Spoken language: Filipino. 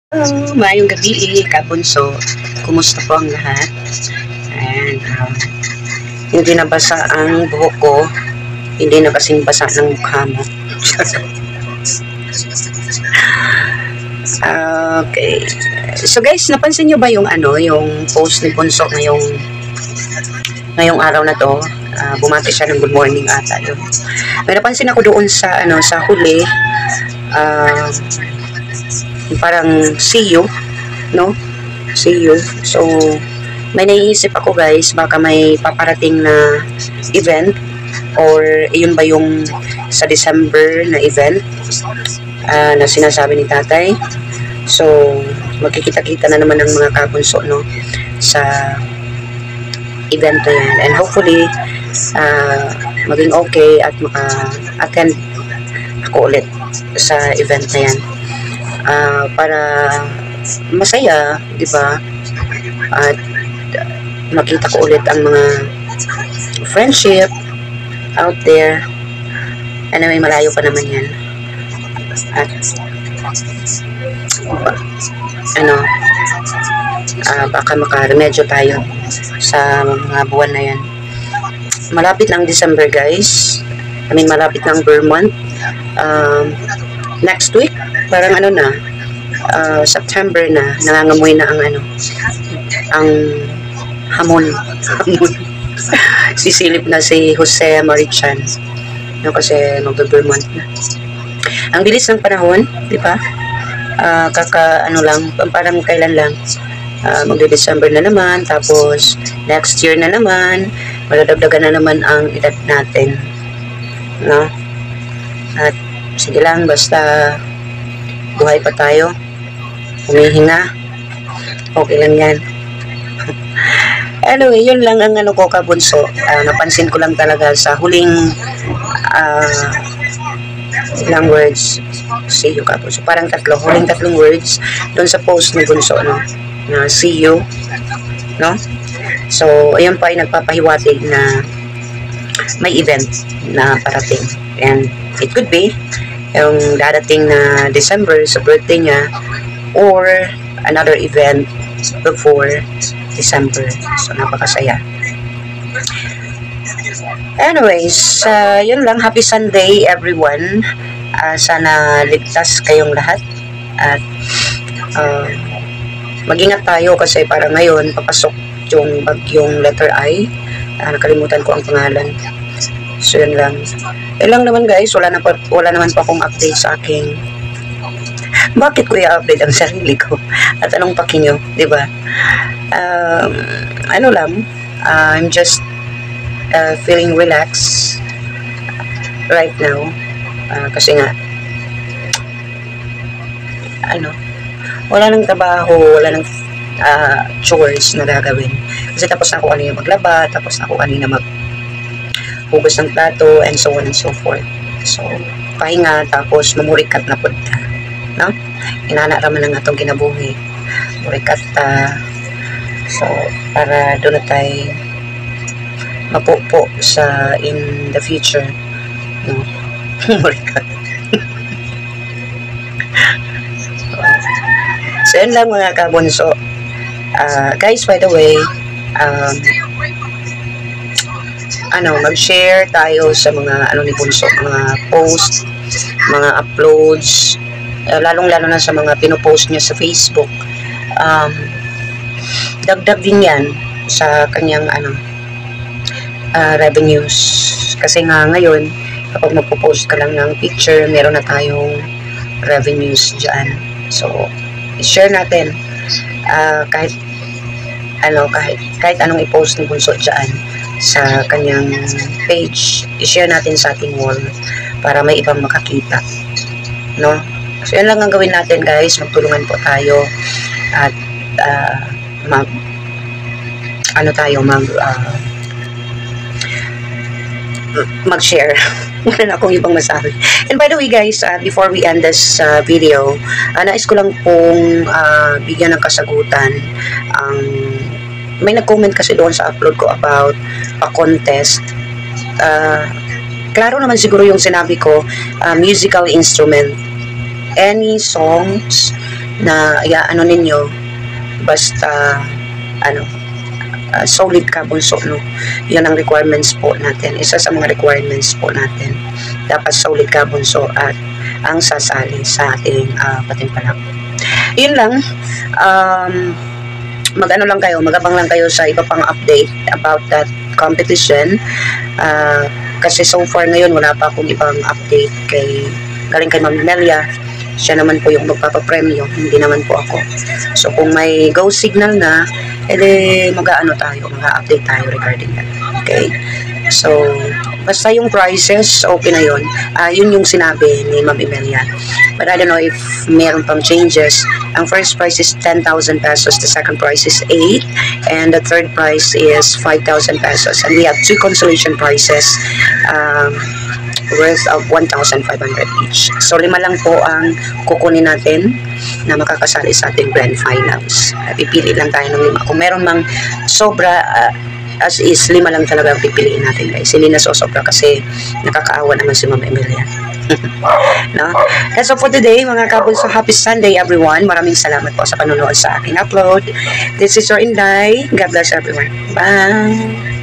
Hello, maayong gabi, kabunso. Kumusta po ang lahat? And hindi nabasa ang buhok ko. Hindi na kasing basa ng mukha mo. Okay. So guys, napansin nyo ba yung yung post ni Bunso ngayong araw na to? Bumati siya ng good morning ata. May napansin ako doon sa sa huli. Parang see you, no? See you. So, may naiisip ako guys, baka may paparating na event or yun ba yung sa December na event na sinasabi ni tatay. So, magkikita-kita na naman ng mga kabunso, no? Sa event na yan. And hopefully, maging okay at maka-attend ako ulit sa event na yan. Para masaya, di ba? At makita ko ulit ang mga friendship out there. Anyway, malayo pa naman yan. At baka makaremedyo tayo sa mga buwan na yan. Malapit na ang December, guys. I mean, malapit na ang Vermont. Next week, parang September na, nangangamoy na ang hamon. Sisilip na si Jose Marichan. Kasi mag-Vermont na. Ang bilis ng panahon, di ba? Parang kailan lang. Magde-December na naman, tapos next year na naman, madadagdagan na naman ang edad natin. No? At sige lang, basta buhay pa tayo, humihinga, okay lang yan. Anyway, yun lang ang ko kabunso. Napansin ko lang talaga sa huling ilang words, see you kabunso, parang huling tatlong words doon sa post ni Bunso, no? Na see you, no? So, ayun pa ay nagpapahiwatig na may event na parating, and it could be yung dadating na December sa birthday niya or another event before December. So, napakasaya. Anyways, yun lang. Happy Sunday, everyone. Sana ligtas kayong lahat. At mag-ingat tayo kasi para ngayon papasok yung bagyong letter I. Nakalimutan ko ang pangalan. So, yun lang. Yun lang naman guys, wala naman pa akong update sa aking bakit ko i-update ang sarili ko at anong paki nyo, diba? I'm just feeling relaxed right now kasi nga wala nang trabaho, wala nang chores na gagawin kasi tapos na ako kanina maglaba, tapos na ako kanina hugas ng plato, and so on and so forth. So, pahinga, tapos mamurikat na po. No? Inanaraman na nga itong kinabuhi. Murikat, so, para doon na tayo mapupo sa in the future. No? Murikat. So, yun lang mga kabunso. Guys, by the way, mag-share tayo sa mga ni Bunso, mga post, mga uploads, lalong-lalo na sa mga pinopost niya sa Facebook. Dagdag din yan sa kanyang revenues. Kasi nga ngayon, kapag magpo-post ka lang ng picture, meron na tayong revenues dyan. So, i-share natin kahit anong i-post ni Bunso dyan sa kanyang page, i-share natin sa ating wall para may ibang makakita, no? So, yan lang ang gawin natin guys, magtulungan po tayo at mag-share. Wala na akong ibang masabi. And by the way guys, before we end this video, nais ko lang pong bigyan ng kasagutan may nag-comment kasi doon sa upload ko about a contest. Klaro naman siguro yung sinabi ko, musical instrument. Any songs na ano ninyo, basta solid ka bunso, no? Yan ang requirements po natin. Isa sa mga requirements po natin, dapat solid ka bunso at ang sasali sa ating patimpalak. Yun lang. Magabang lang kayo sa iba pang update about that competition. Kasi so far ngayon wala pa akong ibang update galing kay Ma'am Melia. Siya naman po yung magpapapremyo, hindi naman po ako. So kung may go signal na, mag-update tayo regarding that. Okay? So, basta yung prices, okay na yun. Yun yung sinabi ni Ma'am Emelia. But I don't know if meron pang changes. Ang first price is 10,000 pesos, the second price is 8, and the third price is 5,000 pesos. And we have 2 consolation prizes worth of 1,500 each. So, 5 lang po ang kukunin natin na makakasali sa ating grand finals. Pipili lang tayo ng 5. Kung meron mang sobra, as is, 5 lang talaga ang pipiliin natin, guys. Hindi na sobra kasi nakakaawa naman si Ma'am Emelia. No? That's all for today, mga couple. So, happy Sunday, everyone. Maraming salamat po sa panonood sa aking upload. This is your Inday. God bless everyone. Bye!